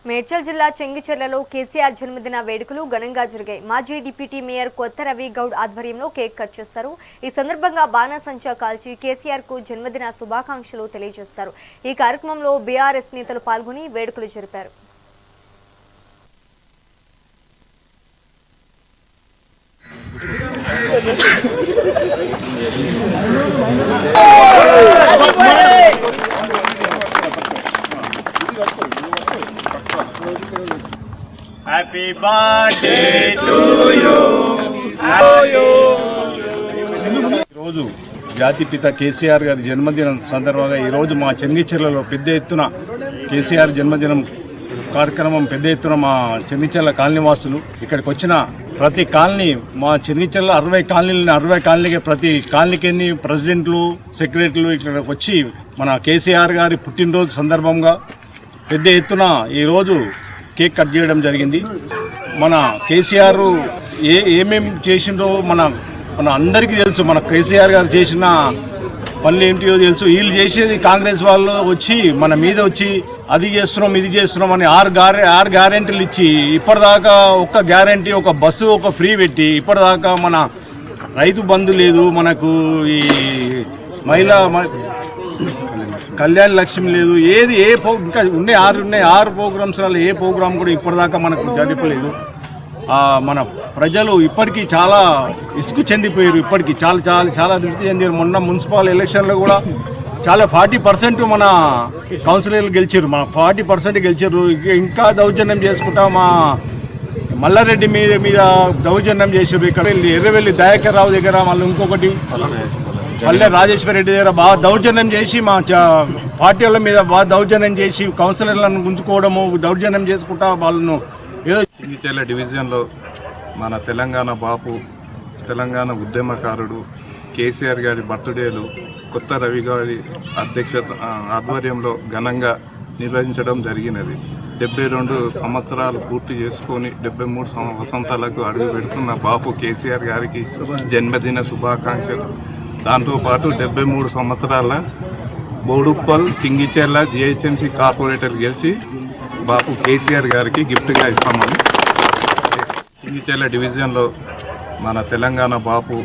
మేడ్చల్ జిల్లా చెంగిచెర్లలో కేసీఆర్ జన్మదిన వేడుకలు ఘనంగా జరిగాయి. మాజీ డిప్యూటీ మేయర్ కొత్త రవి గౌడ్ ఆధ్వర్యంలో కేక్ కట్ చేశారు. ఈ సందర్భంగా బాణాసంచా కాల్చి కేసీఆర్ కు జన్మదిన శుభాకాంక్షలు తెలియజేశారు. ఈ కార్యక్రమంలో బీఆర్ఎస్ నేతలు పాల్గొని వేడుకలు జరిపారు. Happy birthday to you. ఈరోజు జాతిపిత కేసీఆర్ గారి జన్మదినం సందర్భంగా ఈరోజు మా చెంగిచెర్లలో పెద్ద ఎత్తున కేసీఆర్ జన్మదినం కార్యక్రమం పెద్ద ఎత్తున మా చెంగిచెర్ల కాలనీవాసులు ఇక్కడికి వచ్చిన ప్రతి కాలనీ మా చెంగిచెర్ల 60 కాలనీకి ప్రతి కాలనీకి ప్రెసిడెంట్లు సెక్రటరీలు ఇక్కడికి వచ్చి మన కేసీఆర్ గారి పుట్టినరోజు సందర్భంగా పెద్ద ఎత్తున ఈరోజు కేక్ కట్ చేయడం జరిగింది. మన కేసీఆర్ ఏమేమి చేసిండో మన అందరికీ తెలుసు. మన కేసీఆర్ గారు చేసిన పనులు ఏంటియో తెలుసు. వీళ్ళు చేసేది కాంగ్రెస్ వాళ్ళు వచ్చి మన మీద వచ్చి అది చేస్తున్నాం ఇది చేస్తున్నాం అని ఆరు గ్యారెంటీలు ఇచ్చి ఇప్పటిదాకా ఒక్క గ్యారెంటీ ఒక బస్సు ఒక ఫ్రీ పెట్టి ఇప్పటిదాకా మన రైతు బంధు లేదు, మనకు ఈ మహిళా కళ్యాణ లక్ష్యం లేదు, ఏది ఇంకా ఉన్నాయి 6 ప్రోగ్రామ్స్లలో ఏ ప్రోగ్రామ్ కూడా ఇప్పటిదాకా మనకు జరపలేదు. మన ప్రజలు ఇప్పటికీ చాలా ఇసుకు చెందిపోయారు. ఇప్పటికీ చాలా రిస్క్ చెందారు. మొన్న మున్సిపల్ ఎలక్షన్లో కూడా చాలా 40% మన కౌన్సిలర్లు గెలిచారు. మన 40% గెలిచారు. ఇంకా దౌర్జన్యం చేసుకుంటా మా మల్లారెడ్డి మీద దౌర్జన్యం చేశారు. ఇక్కడ ఎర్రవెల్లి దయాకర్ రావు దగ్గర మళ్ళీ ఇంకొకటి పల్లె రాజేశ్వర రెడ్డి దగ్గర బాగా దౌర్జన్యం చేసి మా పార్టీల మీద బాగా దౌర్జన్యం చేసి కౌన్సిలర్లను గుంజుకోవడము దౌర్జన్యం చేసుకుంటా వాళ్ళను ఏదో. చెంగిచెర్ల డివిజన్లో మన తెలంగాణ బాపు తెలంగాణ ఉద్యమకారుడు కేసీఆర్ గారి బర్త్డేలు కొత్త రవి గారి ఆధ్వర్యంలో ఘనంగా నిర్వహించడం జరిగినది. 72 సంవత్సరాలు పూర్తి చేసుకొని 73 వసంతాలకు అడుగు పెడుతున్న బాపు కేసీఆర్ గారికి జన్మదిన శుభాకాంక్షలు. దాంతోపాటు 73 సంవత్సరాల బోడుప్పల్ చెంగిచెర్ల జిహెచ్ఎంసీ కార్పొరేటర్ గెలిచి బాపు కేసీఆర్ గారికి గిఫ్ట్గా ఇస్తామని. చెంగిచెర్ల డివిజన్లో మన తెలంగాణ బాపు